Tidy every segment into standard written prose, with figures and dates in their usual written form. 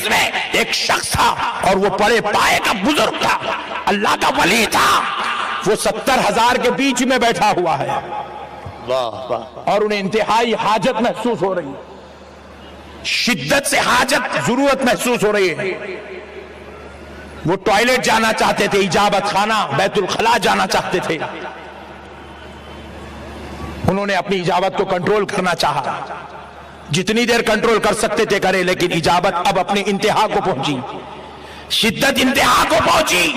مجلس میں ایک شخص تھا اور وہ بڑے پائے کا بزرگ تھا، اللہ کا ولی تھا، وہ 70,000 کے بیچ میں بیٹھا ہوا ہے اور انہیں انتہائی حاجت محسوس ہو رہی ہے، شدت سے حاجت ضرورت محسوس ہو رہی ہے. وہ ٹوائلٹ جانا چاہتے تھے، اجابت خانہ بیت الخلا جانا چاہتے تھے. انہوں نے اپنی اجابت کو کنٹرول کرنا چاہا، جتنی دیر کنٹرول کر سکتے تھے کرے، لیکن اجابت اب اپنی انتہا کو پہنچی، شدت انتہا کو پہنچی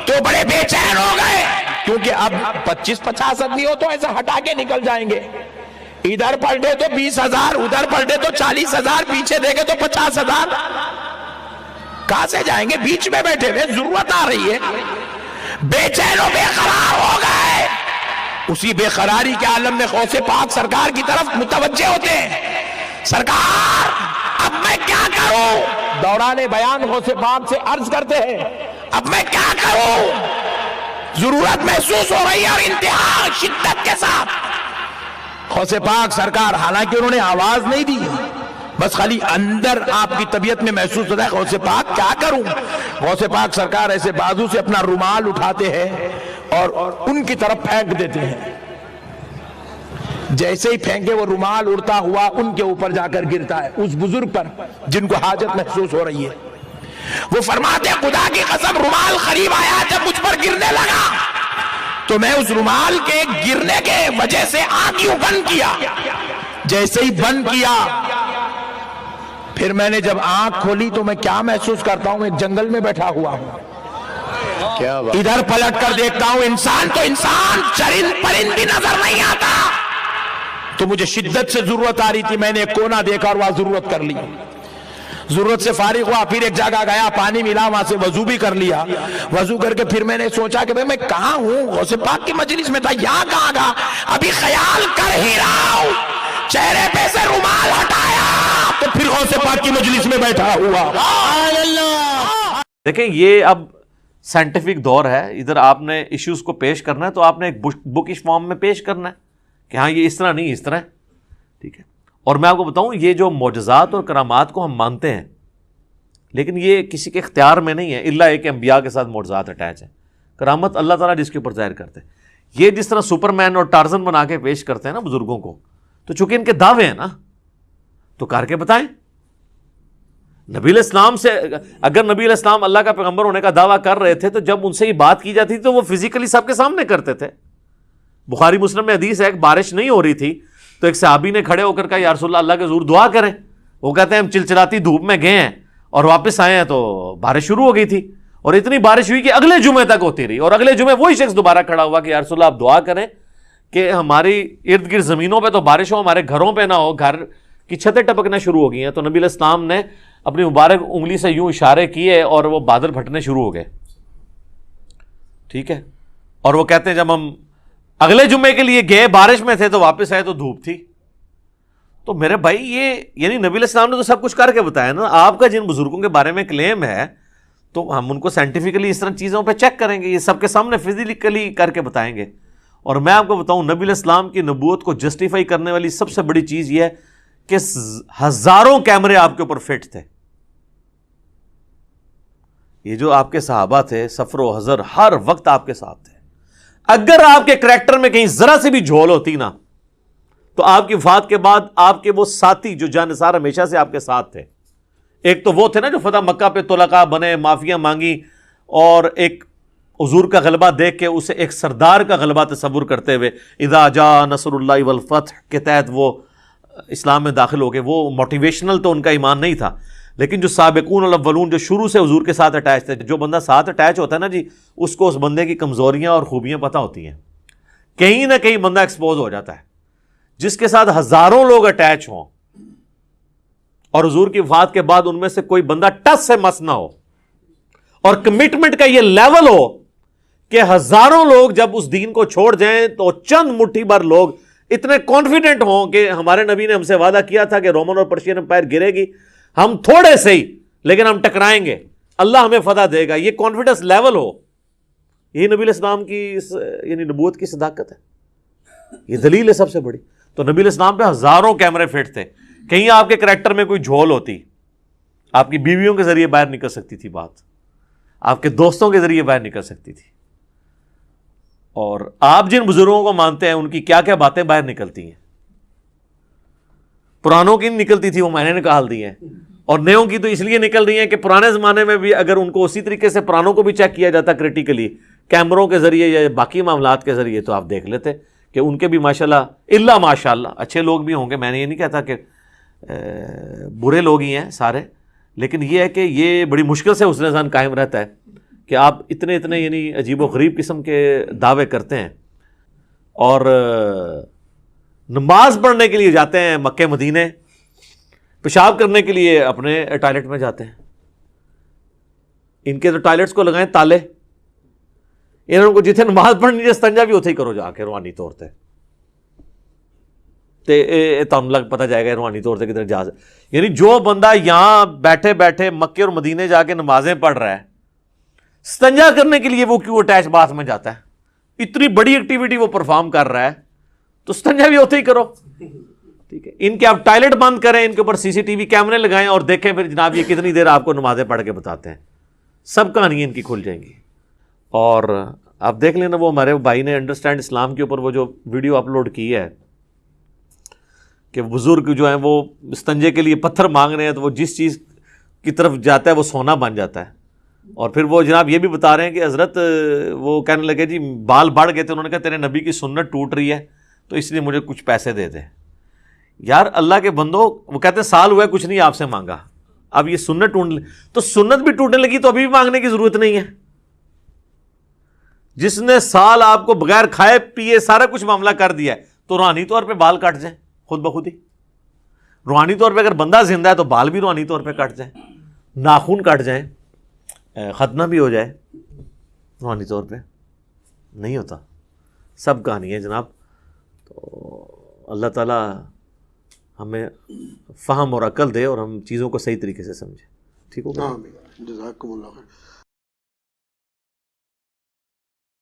تو بڑے بے چین ہو گئے، کیونکہ اب 25-50 آدمی ہو تو ایسا ہٹا کے نکل جائیں گے، ادھر پلٹے تو 20,000، ادھر پلٹے تو 40,000، پیچھے دیکھے تو 50,000، کہاں سے جائیں گے؟ بیچ میں بیٹھے ہوئے، ضرورت آ رہی ہے، بے چین و بے قرار ہو گئے. اسی بے قراری کے عالم میں غوث پاک سرکار کی طرف متوجہ ہوتے ہیں. سرکار اب میں کیا کروں؟ دوران بیان غوث پاک سے عرض کرتے ہیں اب میں کیا کروں؟ ضرورت محسوس ہو رہی ہے اور انتہا شدت کے ساتھ. غوث پاک سرکار حالانکہ انہوں نے آواز نہیں دی، بس خالی اندر آپ کی طبیعت میں محسوس ہوتا ہے غوث پاک کیا کروں. غوث پاک سرکار ایسے بازو سے اپنا رومال اٹھاتے ہیں اور ان کی طرف پھینک دیتے ہیں. جیسے ہی پھینکے وہ رومال اڑتا ہوا ان کے اوپر جا کر گرتا ہے، اس بزرگ پر جن کو حاجت محسوس ہو رہی ہے. وہ فرماتے ہیں خدا کی قسم رومال قریب آیا، جب مجھ پر گرنے لگا تو میں اس رومال کے گرنے کے وجہ سے آنکھ یوں بند کیا. جیسے ہی بند کیا پھر میں نے جب آنکھ کھولی تو میں کیا محسوس کرتا ہوں؟ ایک جنگل میں بیٹھا ہوا ہوں، ادھر پلٹ کر دیکھتا ہوں انسان تو انسان، چرند پرند بھی نظر نہیں آتا. تو مجھے شدت سے ضرورت آ رہی تھی، میں نے ایک کونا دیکھا اور وہاں ضرورت کر لی. ضرورت سے فارغ ہوا، پھر ایک جگہ گیا، پانی ملا، وہاں سے وضو بھی کر لیا. وضو کر کے پھر میں نے سوچا کہ میں کہاں ہوں؟ غوث پاک کی مجلس میں تھا، یہاں کہاں گا؟ ابھی خیال کر ہی رہا ہوں، چہرے پہ سے رومال ہٹایا تو پھر غوث پاک کی مجلس میں بیٹھا ہوا. دیکھیں یہ اب سائنٹیفک دور ہے، ادھر آپ نے ایشوز کو پیش کرنا ہے تو آپ نے ایک بکش فارم میں پیش کرنا ہے کہ ہاں یہ اس طرح نہیں، اس طرح ہے. ٹھیک ہے. اور میں آپ کو بتاؤں یہ جو معجزات اور کرامات کو ہم مانتے ہیں لیکن یہ کسی کے اختیار میں نہیں ہے، الا ایک انبیاء کے ساتھ معجزات اٹیچ ہیں. کرامت اللہ تعالیٰ جس کے اوپر ظاہر کرتے ہیں. یہ جس طرح سپر مین اور ٹارزن بنا کے پیش کرتے ہیں نا بزرگوں کو، تو چونکہ ان کے دعوے ہیں نا تو کر کے بتائیں. نبی علیہ السلام سے اگر نبی علیہ السلام اللہ کا پیغمبر ہونے کا دعویٰ کر رہے تھے تو جب ان سے یہ بات کی جاتی تھی تو وہ فزیکلی سب کے سامنے کرتے تھے. بخاری مسلم میں حدیث ہے کہ بارش نہیں ہو رہی تھی تو ایک صحابی نے کھڑے ہو کر کہا یا رسول اللہ کے حضور دعا کریں. وہ کہتے ہیں ہم چلچلاتی دھوپ میں گئے ہیں اور واپس آئے ہیں تو بارش شروع ہو گئی تھی اور اتنی بارش ہوئی کہ اگلے جمعے تک ہوتی رہی اور اگلے جمعے وہی شخص دوبارہ کھڑا ہوا کہ یا رسول اللہ آپ دعا کریں کہ ہماری ارد گرد زمینوں پہ تو بارش ہو، ہمارے گھروں پہ نہ ہو، گھر کی چھتیں ٹپکنا شروع ہو گئی ہیں. تو نبی علیہ السلام نے اپنی مبارک انگلی سے یوں اشارے کیے اور وہ بادل پھٹنے شروع ہو گئے. ٹھیک ہے. اور وہ کہتے ہیں جب ہم اگلے جمعے کے لیے گئے بارش میں تھے تو واپس آئے تو دھوپ تھی. تو میرے بھائی یہ یعنی نبی علیہ السلام نے تو سب کچھ کر کے بتایا نا. آپ کا جن بزرگوں کے بارے میں کلیم ہے تو ہم ان کو سائنٹیفکلی اس طرح چیزوں پہ چیک کریں گے، یہ سب کے سامنے فزیکلی کر کے بتائیں گے. اور میں آپ کو بتاؤں نبی علیہ السلام کی نبوت کو جسٹیفائی کرنے والی سب سے بڑی چیز یہ ہے کہ ہزاروں کیمرے آپ کے اوپر فٹ تھے. یہ جو آپ کے صحابہ تھے سفر و حضر ہر وقت آپ کے ساتھ تھے. اگر آپ کے کریکٹر میں کہیں ذرا سی بھی جھول ہوتی نا تو آپ کی وفات کے بعد آپ کے وہ ساتھی جو جانثار ہمیشہ سے آپ کے ساتھ تھے، ایک تو وہ تھے نا جو فتح مکہ پہ طلقاء بنے، معافیاں مانگی اور ایک حضور کا غلبہ دیکھ کے اسے ایک سردار کا غلبہ تصور کرتے ہوئے اذا جاء نصر اللہ والفتح کے تحت وہ اسلام میں داخل ہو گئے. وہ موٹیویشنل تو ان کا ایمان نہیں تھا، لیکن جو سابقون الاولون جو شروع سے حضور کے ساتھ اٹیچ تھے، جو بندہ ساتھ اٹیچ ہوتا ہے نا جی اس کو اس بندے کی کمزوریاں اور خوبیاں پتہ ہوتی ہیں. کہیں نہ کہیں بندہ ایکسپوز ہو جاتا ہے. جس کے ساتھ ہزاروں لوگ اٹیچ ہوں اور حضور کی وفات کے بعد ان میں سے کوئی بندہ ٹس سے مس نہ ہو اور کمٹمنٹ کا یہ لیول ہو کہ ہزاروں لوگ جب اس دین کو چھوڑ جائیں تو چند مٹھی بھر لوگ اتنے کانفیڈنٹ ہوں کہ ہمارے نبی نے ہم سے وعدہ کیا تھا کہ رومن اور پرشین امپائر گرے گی، ہم تھوڑے سے ہی لیکن ہم ٹکرائیں گے، اللہ ہمیں فتح دے گا. یہ کانفیڈنس لیول ہو، یہی نبی علیہ السلام کی یعنی نبوت کی صداقت ہے. یہ دلیل ہے سب سے بڑی. تو نبی علیہ السلام پہ ہزاروں کیمرے فٹ تھے. کہیں آپ کے کریکٹر میں کوئی جھول ہوتی، آپ کی بیویوں کے ذریعے باہر نکل سکتی تھی بات، آپ کے دوستوں کے ذریعے باہر نکل سکتی تھی، اور آپ جن بزرگوں کو مانتے ہیں ان کی کیا کیا باتیں باہر نکلتی ہیں. پرانوں کی نہیں نکلتی تھی، وہ میں نے نکال دی ہیں، اور نیوں کی تو اس لیے نکل رہی ہیں کہ پرانے زمانے میں بھی اگر ان کو اسی طریقے سے پرانوں کو بھی چیک کیا جاتا کریٹیکلی کیمروں کے ذریعے یا باقی معاملات کے ذریعے، تو آپ دیکھ لیتے کہ ان کے بھی ماشاءاللہ الا ماشاءاللہ اچھے لوگ بھی ہوں گے. میں نے یہ نہیں کہتا کہ برے لوگ ہی ہیں سارے، لیکن یہ ہے کہ یہ بڑی مشکل سے حسن ظن قائم رہتا ہے کہ آپ اتنے یعنی عجیب و غریب قسم کے دعوے کرتے ہیں، اور نماز پڑھنے کے لیے جاتے ہیں مکے مدینے، پیشاب کرنے کے لیے اپنے ٹوائلٹ میں جاتے ہیں. ان کے تو ٹوائلٹس کو لگائیں تالے، انہوں کو جتنے نماز پڑھنی ہے استنجا بھی اتھے ہی کرو جا کے روحانی طور تے تم لگ پتہ جائے گا روحانی طور سے کدھر جا. یعنی جو بندہ یہاں بیٹھے بیٹھے مکے اور مدینے جا کے نمازیں پڑھ رہا ہے، استنجا کرنے کے لیے وہ کیوں اٹیچ باتھ میں جاتا ہے؟ اتنی بڑی ایکٹیویٹی وہ پرفارم کر رہا ہے تو استنجا بھی ہوتے ہی کرو. ٹھیک ہے، ان کے آپ ٹوائلٹ بند کریں، ان کے اوپر CCTV کیمرے لگائیں اور دیکھیں پھر جناب یہ کتنی دیر آپ کو نمازیں پڑھ کے بتاتے ہیں. سب کہانیاں ان کی کھل جائیں گی. اور آپ دیکھ لینا وہ ہمارے بھائی نے انڈرسٹینڈ اسلام کے اوپر وہ جو ویڈیو اپلوڈ کی ہے کہ بزرگ جو ہیں وہ استنجے کے لیے پتھر مانگ رہے ہیں، تو وہ جس چیز کی طرف جاتا ہے وہ سونا بن جاتا ہے. اور پھر وہ جناب یہ بھی بتا رہے ہیں کہ حضرت وہ کہنے لگے جی بال بڑھ گئے تھے، انہوں نے کہا تیرے نبی کی سنت ٹوٹ رہی ہے تو اس لیے مجھے کچھ پیسے دے دے. یار اللہ کے بندو، وہ کہتے ہیں سال ہوا ہے کچھ نہیں آپ سے مانگا، اب یہ سنت ٹوٹنے، تو سنت بھی ٹوٹنے لگی تو ابھی بھی مانگنے کی ضرورت نہیں ہے. جس نے سال آپ کو بغیر کھائے پیے سارا کچھ معاملہ کر دیا ہے، تو روحانی طور پہ بال کٹ جائیں خود بخود ہی. روحانی طور پہ اگر بندہ زندہ ہے تو بال بھی روحانی طور پہ کٹ جائیں، ناخن کٹ جائیں، ختنہ بھی ہو جائے، روحانی طور پہ نہیں ہوتا. سب کہانی ہے جناب. تو اللہ تعالیٰ ہمیں فہم اور عقل دے اور ہم چیزوں کو صحیح طریقے سے سمجھیں. ٹھیک ہوگا؟ جزاکم اللہ خیر.